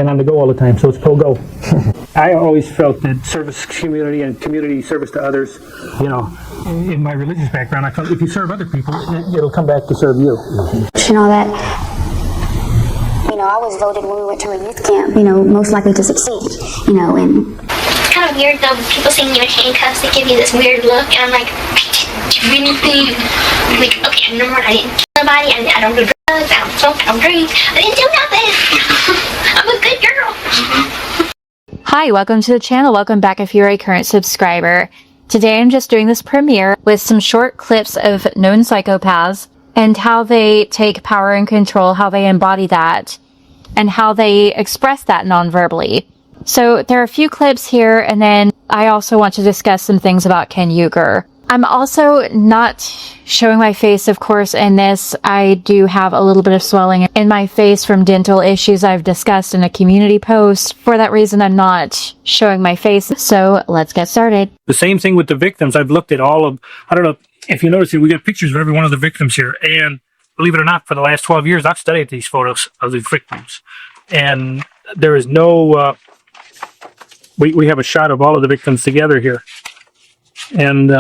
and on the go all the time, so it's go. I always felt that service community and community service to others, you know, in my religious background, I felt if you serve other people, it'll come back to serve you. You know that, I was voted when we went to a youth camp, most likely to succeed, and... It's kind of weird though, people seeing you in handcuffs, they give you this weird look, and I'm like, do anything? I'm like, okay, number one, I didn't kill nobody, I don't do drugs, I don't smoke, I don't drink, I didn't do nothing. I'm a good girl. Hi, welcome to the channel. Welcome back if you're a current subscriber. Today I'm just doing this premiere with some short clips of known psychopaths and how they take power and control, how they embody that, and how they express that non-verbally. So there are a few clips here, and then I also want to discuss some things about Ken Uger. I'm also not showing my face, of course, in this. I do have a little bit of swelling in my face from dental issues I've discussed in a community post. For that reason, I'm not showing my face. So let's get started. The same thing with the victims. I've looked at all of, I don't know if you notice, we got pictures of every one of the victims here. And believe it or not, for the last 12 years, I've studied these photos of the victims. And there is no, we have a shot of all of the victims together here. And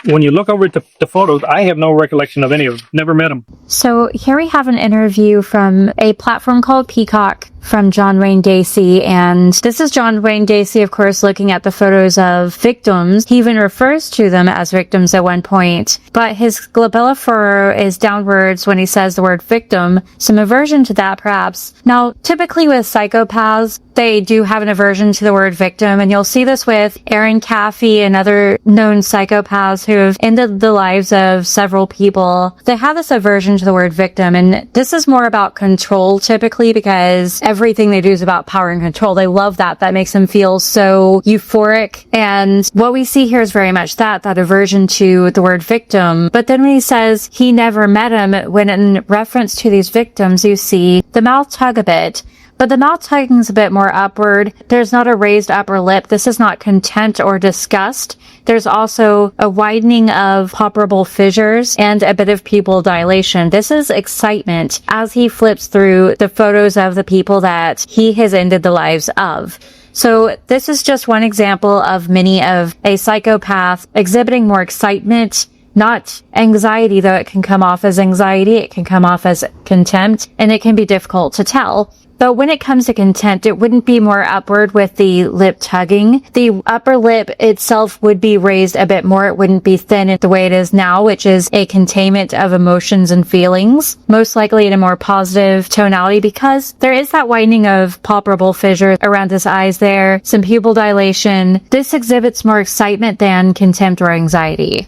when you look over at the photos, I have no recollection of any of them. Never met them. So here we have an interview from a platform called Peacock from John Wayne Gacy, and this is John Wayne Gacy, of course, looking at the photos of victims. He even refers to them as victims at one point, but his glabella furrow is downwards when he says the word victim. Some aversion to that, perhaps. Now, typically with psychopaths, they do have an aversion to the word victim, and you'll see this with Erin Caffey and other known psychopaths who have ended the lives of several people. They have this aversion to the word victim, and this is more about control typically, because everything they do is about power and control. They love that. That makes them feel so euphoric. And what we see here is very much that aversion to the word victim. But then when he says he never met him, when in reference to these victims, you see the mouth tug a bit. But the mouth tugging is a bit more upward. There's not a raised upper lip. This is not contempt or disgust. There's also a widening of palpable fissures and a bit of pupil dilation. This is excitement as he flips through the photos of the people that he has ended the lives of. So this is just one example of many of a psychopath exhibiting more excitement, not anxiety, though it can come off as anxiety, it can come off as contempt, and it can be difficult to tell. But when it comes to contempt, it wouldn't be more upward with the lip tugging. The upper lip itself would be raised a bit more. It wouldn't be thin the way it is now, which is a containment of emotions and feelings, most likely in a more positive tonality, because there is that widening of palpable fissure around his eyes there, some pupil dilation. This exhibits more excitement than contempt or anxiety.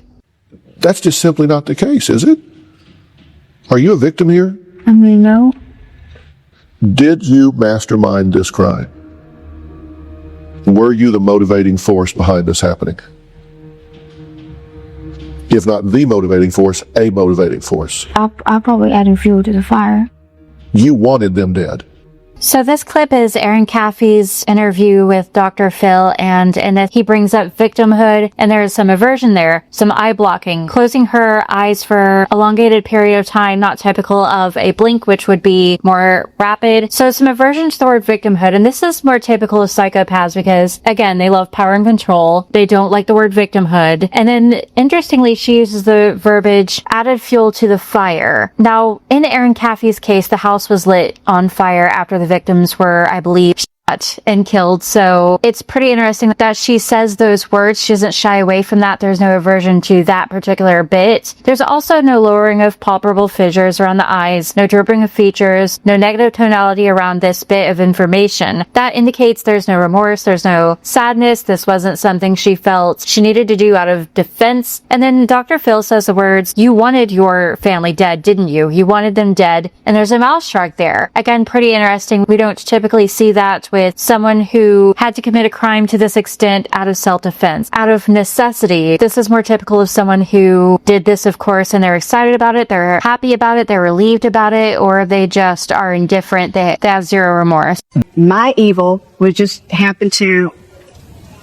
That's just simply not the case, is it? Are you a victim here? No. Did you mastermind this crime? Were you the motivating force behind this happening? If not the motivating force, a motivating force. I'll probably add fuel to the fire. You wanted them dead. So this clip is Erin Caffey's interview with Dr. Phil, and in it he brings up victimhood, and there is some aversion there, some eye blocking, closing her eyes for elongated period of time, not typical of a blink, which would be more rapid. So some aversion to the word victimhood, and this is more typical of psychopaths because, again, they love power and control. They don't like the word victimhood. And then, interestingly, she uses the verbiage, added fuel to the fire. Now, in Erin Caffey's case, the house was lit on fire after the victims were, I believe, shot and killed. So it's pretty interesting that she says those words. She doesn't shy away from that. There's no aversion to that particular bit. There's also no lowering of palpable fissures around the eyes, no drooping of features, no negative tonality around this bit of information. That indicates there's no remorse, there's no sadness. This wasn't something she felt she needed to do out of defense. And then Dr. Phil says the words, you wanted your family dead, didn't you? You wanted them dead. And there's a mouth shrug there. Again, pretty interesting. We don't typically see that with someone who had to commit a crime to this extent out of self-defense, out of necessity. This is more typical of someone who did this, of course, and they're excited about it, they're happy about it, they're relieved about it, or they just are indifferent, they have zero remorse. My evil would just happen to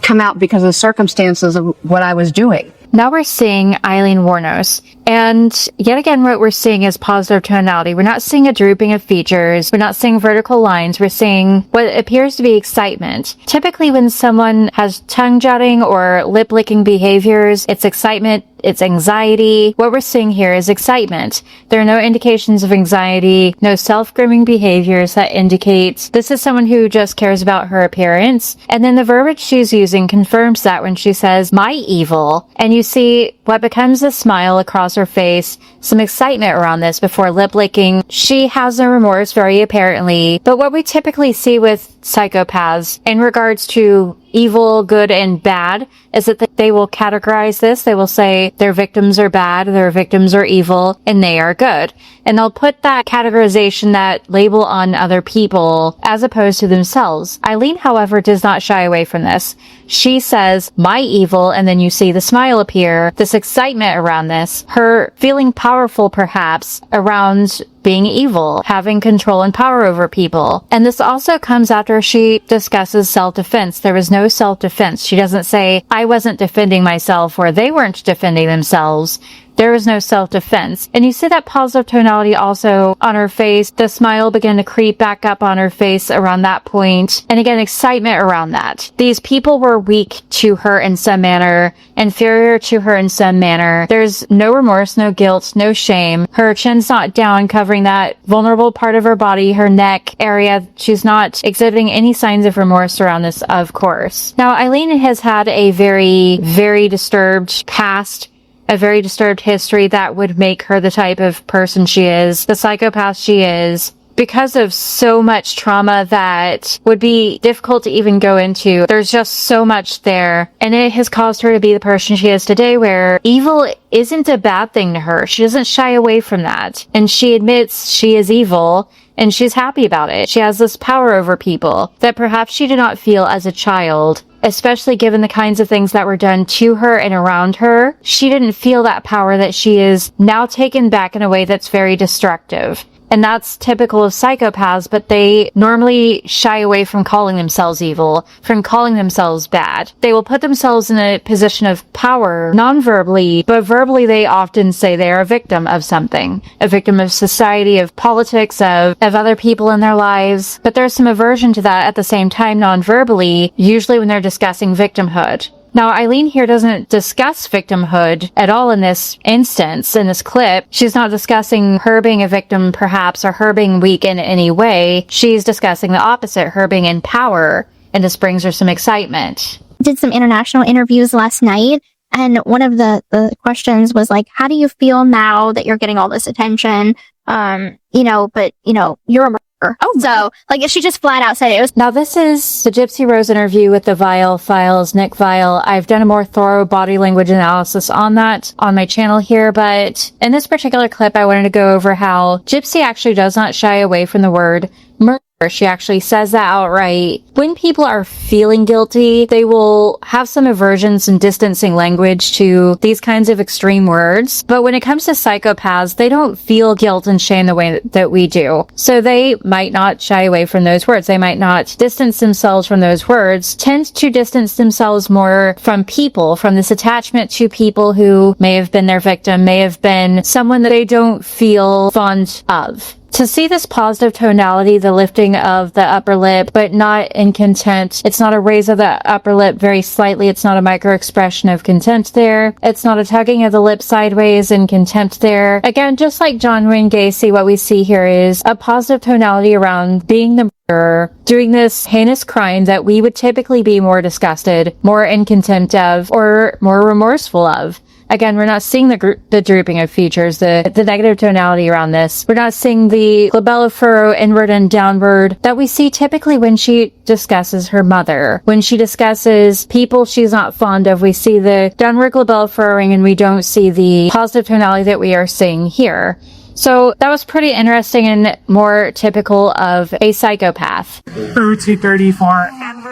come out because of the circumstances of what I was doing. Now we're seeing Eileen Wuornos. And yet again, what we're seeing is positive tonality. We're not seeing a drooping of features. We're not seeing vertical lines. We're seeing what appears to be excitement. Typically, when someone has tongue jutting or lip licking behaviors, it's excitement. It's anxiety. What we're seeing here is excitement. There are no indications of anxiety, no self-grooming behaviors that indicate this is someone who just cares about her appearance. And then the verbiage she's using confirms that when she says, my evil. And you see what becomes a smile across her face, some excitement around this before lip licking. She has no remorse, very apparently. But what we typically see with psychopaths in regards to evil, good, and bad is that they will categorize this. They will say their victims are bad, their victims are evil, and they are good. And they'll put that categorization, that label on other people as opposed to themselves. Eileen, however, does not shy away from this. She says, my evil, and then you see the smile appear, this excitement around this, her feeling powerful perhaps around being evil, having control and power over people. And this also comes after she discusses self-defense. There was no self-defense. She doesn't say, I wasn't defending myself, or they weren't defending themselves. There was no self-defense. And you see that positive tonality also on her face. The smile began to creep back up on her face around that point. And again, excitement around that. These people were weak to her in some manner, inferior to her in some manner. There's no remorse, no guilt, no shame. Her chin's not down, covering that vulnerable part of her body, her neck area. She's not exhibiting any signs of remorse around this, of course. Now, Eileen has had a very, very disturbed past, a very disturbed history that would make her the type of person she is, the psychopath she is, because of so much trauma that would be difficult to even go into. There's just so much there, and it has caused her to be the person she is today, where evil isn't a bad thing to her. She doesn't shy away from that, and she admits she is evil, and she's happy about it. She has this power over people that perhaps she did not feel as a child, especially given the kinds of things that were done to her and around her. She didn't feel that power that she is now taken back in a way that's very destructive. And that's typical of psychopaths, but they normally shy away from calling themselves evil, from calling themselves bad. They will put themselves in a position of power non-verbally, but verbally they often say they are a victim of something, a victim of society, of politics, of other people in their lives. But there's some aversion to that at the same time non-verbally, usually when they're discussing victimhood. Now, Eileen here doesn't discuss victimhood at all in this instance, in this clip. She's not discussing her being a victim, perhaps, or her being weak in any way. She's discussing the opposite, her being in power, and this brings her some excitement. Did some international interviews last night, and one of the questions was like, how do you feel now that you're getting all this attention? But you're a murderer. Oh, so, she just flat out said it was. Now, this is the Gypsy Rose interview with the Vile Files, Nick Vile. I've done a more thorough body language analysis on that on my channel here, but in this particular clip, I wanted to go over how Gypsy actually does not shy away from the word murder. She actually says that outright. When people are feeling guilty, they will have some aversions and distancing language to these kinds of extreme words. But when it comes to psychopaths, they don't feel guilt and shame the way that we do. So they might not shy away from those words. They might not distance themselves from those words, tend to distance themselves more from people, from this attachment to people who may have been their victim, may have been someone that they don't feel fond of. To see this positive tonality, the lifting of the upper lip, but not in content. It's not a raise of the upper lip very slightly. It's not a micro expression of content there. It's not a tugging of the lip sideways in contempt there. Again, just like John Wayne Gacy, what we see here is a positive tonality around being the murderer, doing this heinous crime that we would typically be more disgusted, more in contempt of, or more remorseful of. Again, we're not seeing the drooping of features, the negative tonality around this. We're not seeing the glabella furrow inward and downward that we see typically when she discusses her mother. When she discusses people she's not fond of, we see the downward glabella furrowing and we don't see the positive tonality that we are seeing here. So that was pretty interesting and more typical of a psychopath. Route 234.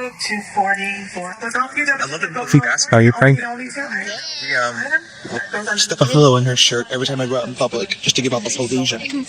I love it. If you ask, are you praying? Stuff a pillow in her shirt every time I go out in public, just to give off this illusion.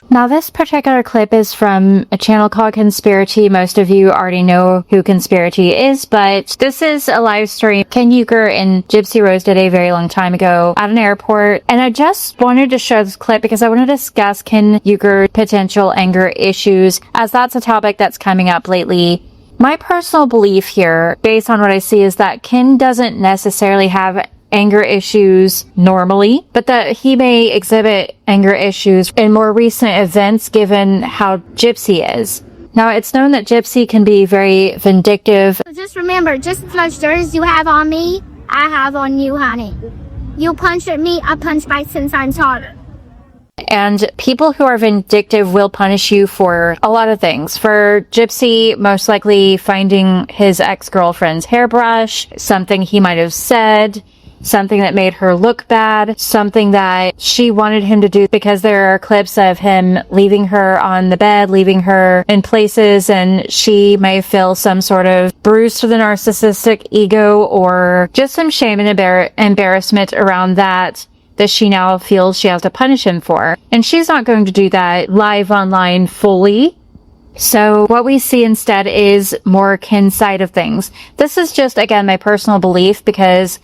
Now, this particular clip is from a channel called Conspiracy. Most of you already know who Conspiracy is, but this is a live stream Ken Euchre and Gypsy Rose did a very long time ago at an airport. And I just wanted to show this clip because I want to discuss Ken Euchre's potential anger issues, as that's a topic that's coming up lately. My personal belief here, based on what I see, is that Ken doesn't necessarily have anger issues normally, but that he may exhibit anger issues in more recent events given how Gypsy is. Now, it's known that Gypsy can be very vindictive. Just remember, just as much dirt as you have on me, I have on you, honey. You punch at me, I punch back 10 times harder. And people who are vindictive will punish you for a lot of things. For Gypsy, most likely finding his ex-girlfriend's hairbrush, something he might have said, something that made her look bad, something that she wanted him to do, because there are clips of him leaving her on the bed, leaving her in places, and she may feel some sort of bruise to the narcissistic ego or just some shame and embarrassment around that she now feels she has to punish him for. And she's not going to do that live online fully. So what we see instead is more Ken's side of things. This is just, again, my personal belief, because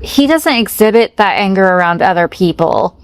he doesn't exhibit that anger around other people.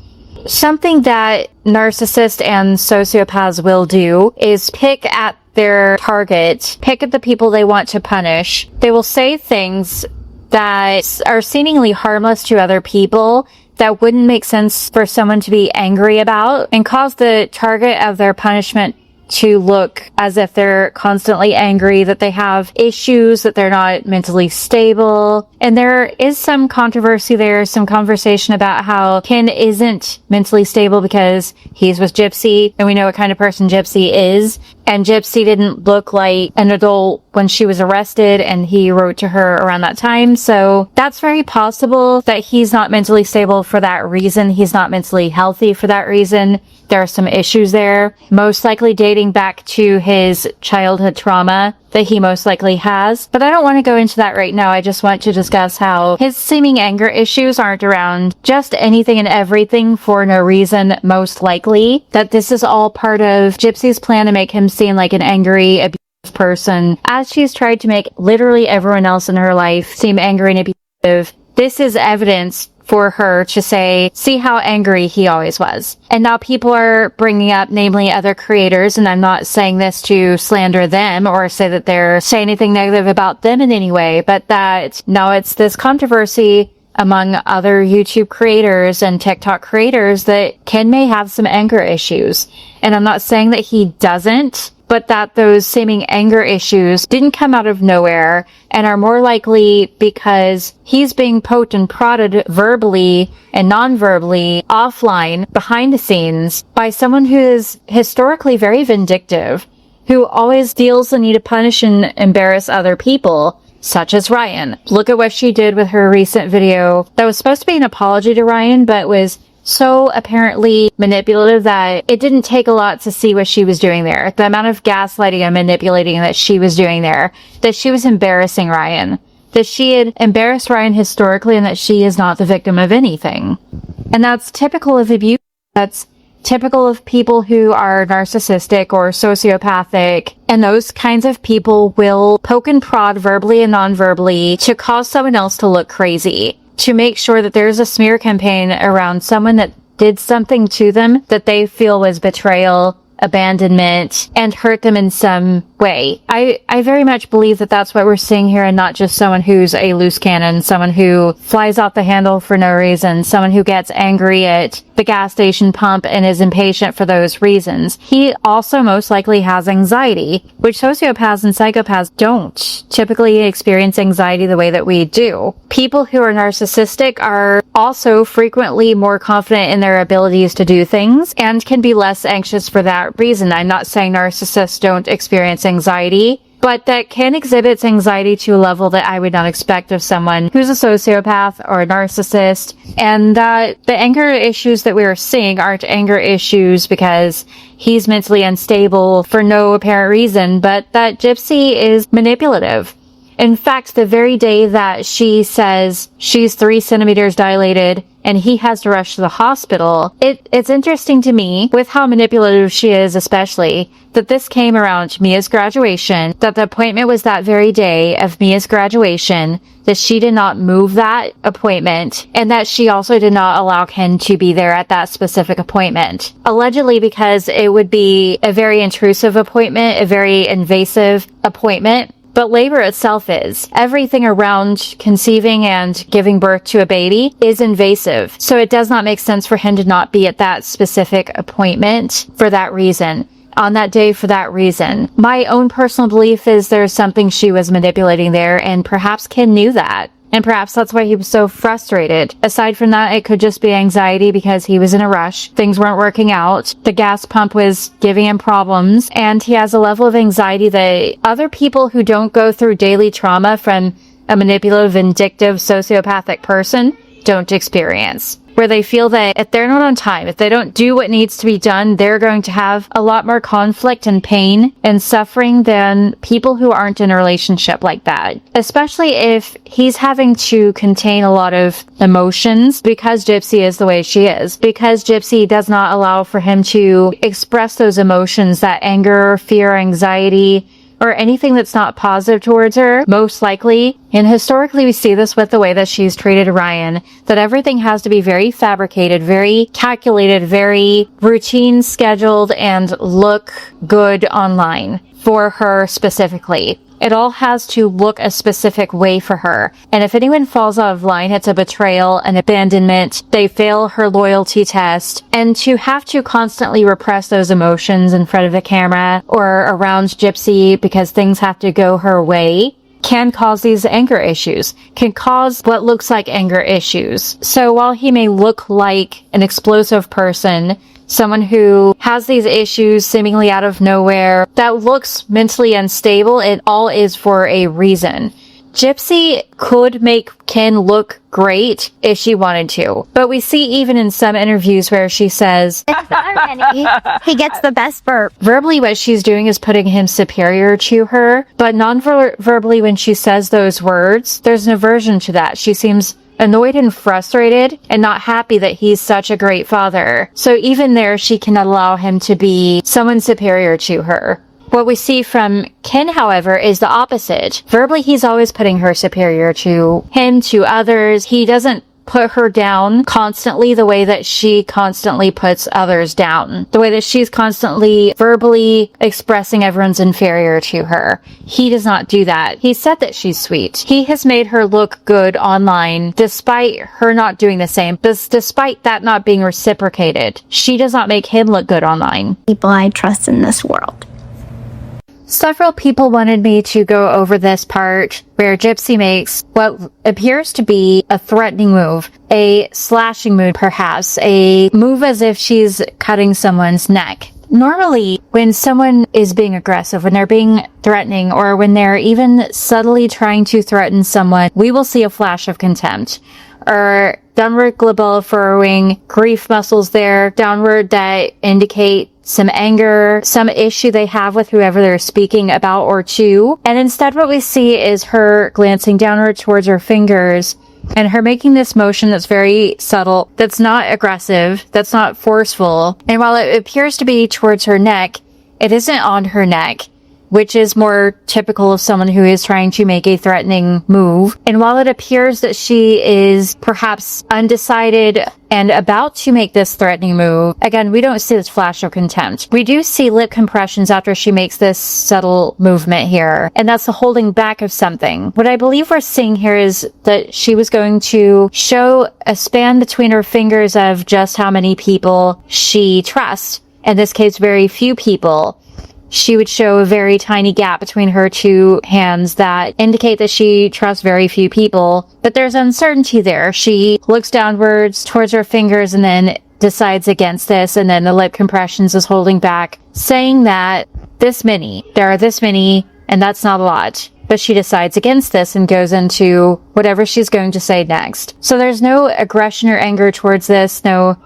Something that narcissists and sociopaths will do is pick at their target, pick at the people they want to punish. They will say things that are seemingly harmless to other people that wouldn't make sense for someone to be angry about, and cause the target of their punishment to look as if they're constantly angry, that they have issues, that they're not mentally stable. And there is some controversy there, some conversation about how Ken isn't mentally stable because he's with Gypsy, and we know what kind of person Gypsy is. And Gypsy didn't look like an adult when she was arrested, and he wrote to her around that time. So that's very possible that he's not mentally stable for that reason. He's not mentally healthy for that reason. There are some issues there, most likely dating back to his childhood trauma that he most likely has. But I don't want to go into that right now. I just want to discuss how his seeming anger issues aren't around just anything and everything for no reason, most likely. That this is all part of Gypsy's plan to make him seem like an angry, abusive person, as she's tried to make literally everyone else in her life seem angry and abusive. This is evidence for her to say, see how angry he always was. And now people are bringing up, namely other creators, and I'm not saying this to slander them or say that they're saying anything negative about them in any way, but that now it's this controversy among other YouTube creators and TikTok creators that Ken may have some anger issues. And I'm not saying that he doesn't, but that those seeming anger issues didn't come out of nowhere and are more likely because he's being poked and prodded verbally and non-verbally offline behind the scenes by someone who is historically very vindictive, who always feels the need to punish and embarrass other people, such as Ryan. Look at what she did with her recent video that was supposed to be an apology to Ryan, but was so apparently manipulative that it didn't take a lot to see what she was doing there. The amount of gaslighting and manipulating that she was doing there, that she was embarrassing Ryan, that she had embarrassed Ryan historically, and that she is not the victim of anything. And that's typical of abuse. That's typical of people who are narcissistic or sociopathic, and those kinds of people will poke and prod verbally and non-verbally to cause someone else to look crazy, to make sure that there's a smear campaign around someone that did something to them that they feel was betrayal, abandonment, and hurt them in some way. I very much believe that that's what we're seeing here, and not just someone who's a loose cannon, someone who flies off the handle for no reason, someone who gets angry at the gas station pump and is impatient for those reasons. He also most likely has anxiety, which sociopaths and psychopaths don't typically experience anxiety the way that we do. People who are narcissistic are also frequently more confident in their abilities to do things and can be less anxious for that reason. I'm not saying narcissists don't experience anxiety. but that Ken exhibits anxiety to a level that I would not expect of someone who's a sociopath or a narcissist, and that the anger issues that we are seeing aren't anger issues because he's mentally unstable for no apparent reason, but that Gypsy is manipulative. In fact, the very day that she says she's 3 centimeters dilated and he has to rush to the hospital, it's interesting to me, with how manipulative she is especially, that this came around Mia's graduation, that the appointment was that very day of Mia's graduation, that she did not move that appointment, and that she also did not allow Ken to be there at that specific appointment. Allegedly because it would be a very intrusive appointment, a very invasive appointment. But labor itself is. Everything around conceiving and giving birth to a baby is invasive. So it does not make sense for him to not be at that specific appointment for that reason. On that day for that reason. My own personal belief is there's something she was manipulating there, and perhaps Ken knew that. And perhaps that's why he was so frustrated. Aside from that, it could just be anxiety because he was in a rush. Things weren't working out. The gas pump was giving him problems. And he has a level of anxiety that other people who don't go through daily trauma from a manipulative, vindictive, sociopathic person don't experience. Where they feel that if they're not on time, if they don't do what needs to be done, they're going to have a lot more conflict and pain and suffering than people who aren't in a relationship like that. Especially if he's having to contain a lot of emotions because Gypsy is the way she is. Because Gypsy does not allow for him to express those emotions, that anger, fear, anxiety, or anything that's not positive towards her, most likely. And historically, we see this with the way that she's treated Ryan, that everything has to be very fabricated, very calculated, very routine scheduled, and look good online for her specifically. It all has to look a specific way for her. And if anyone falls out of line, it's a betrayal, an abandonment. They fail her loyalty test. And to have to constantly repress those emotions in front of the camera or around Gypsy because things have to go her way can cause these anger issues, can cause what looks like anger issues. So while he may look like an explosive person, someone who has these issues seemingly out of nowhere, that looks mentally unstable, it all is for a reason. Gypsy could make Ken look great if she wanted to. But we see even in some interviews where she says, He gets the best burp. verbally what she's doing is putting him superior to her. But non-verbally when she says those words, there's an aversion to that. She seems annoyed and frustrated and not happy that he's such a great father. So even there, she cannot allow him to be someone superior to her. What we see from Ken, however, is the opposite. Verbally, he's always putting her superior to him, to others. He doesn't put her down constantly the way that she constantly puts others down. The way that she's constantly verbally expressing everyone's inferior to her. He does not do that. He said that she's sweet. He has made her look good online despite her not doing the same. Despite that not being reciprocated. She does not make him look good online. People I trust in this world. Several people wanted me to go over this part where Gypsy makes what appears to be a threatening move, a slashing move perhaps, a move as if she's cutting someone's neck. Normally, when someone is being aggressive, when they're being threatening, or when they're even subtly trying to threaten someone, we will see a flash of contempt. Or downward glabella furrowing, grief muscles there, downward that indicate some anger, some issue they have with whoever they're speaking about or to. And instead what we see is her glancing downward towards her fingers and her making this motion that's very subtle, that's not aggressive, that's not forceful. And while it appears to be towards her neck, it isn't on her neck, which is more typical of someone who is trying to make a threatening move. And while it appears that she is perhaps undecided and about to make this threatening move, again, we don't see this flash of contempt. We do see lip compressions after she makes this subtle movement here, and that's the holding back of something. What I believe we're seeing here is that she was going to show a span between her fingers of just how many people she trusts. In this case, very few people. She would show a very tiny gap between her two hands that indicate that she trusts very few people. But there's uncertainty there. She looks downwards towards her fingers and then decides against this, and then the lip compressions is holding back, saying that there are this many and that's not a lot. But she decides against this and goes into whatever she's going to say next. So there's no aggression or anger towards this, no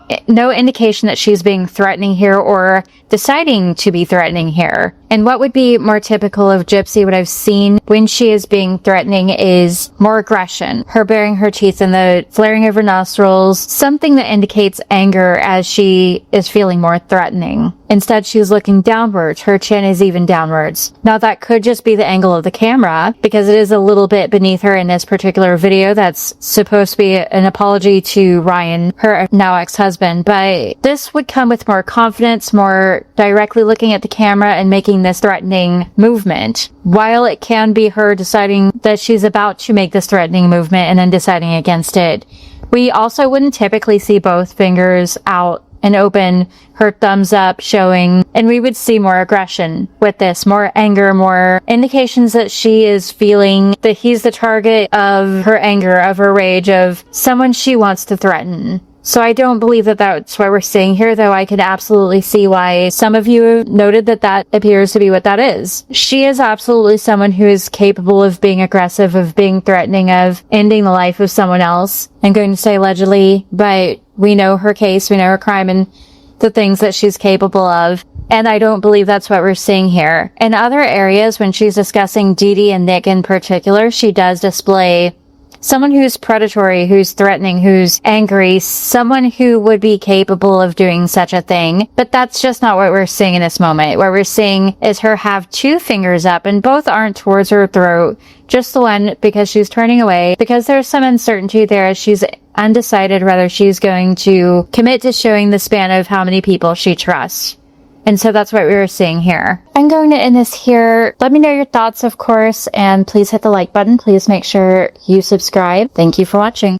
indication that she's being threatening here or deciding to be threatening here. And what would be more typical of Gypsy, what I've seen when she is being threatening, is more aggression. Her baring her teeth and the flaring of her nostrils, something that indicates anger as she is feeling more threatening. Instead, she's looking downwards. Her chin is even downwards. Now, that could just be the angle of the camera, because it is a little bit beneath her in this particular video that's supposed to be an apology to Ryan, her now ex-husband. But this would come with more confidence, more directly looking at the camera and making this threatening movement. While it can be her deciding that she's about to make this threatening movement and then deciding against it, we also wouldn't typically see both fingers out and open, her thumbs up showing, and we would see more aggression with this, more anger, more indications that she is feeling that he's the target of her anger, of her rage, of someone she wants to threaten. So I don't believe that that's what we're seeing here, though I could absolutely see why some of you have noted that that appears to be what that is. She is absolutely someone who is capable of being aggressive, of being threatening, of ending the life of someone else. I'm going to say allegedly, but we know her case, we know her crime and the things that she's capable of. And I don't believe that's what we're seeing here. In other areas, when she's discussing Dee Dee and Nick in particular, she does display someone who's predatory, who's threatening, who's angry, someone who would be capable of doing such a thing. But that's just not what we're seeing in this moment. What we're seeing is her have two fingers up, and both aren't towards her throat, just the one because she's turning away, because there's some uncertainty there as she's undecided whether she's going to commit to showing the span of how many people she trusts. And so that's what we were seeing here. I'm going to end this here. Let me know your thoughts, of course, and please hit the like button. Please make sure you subscribe. Thank you for watching.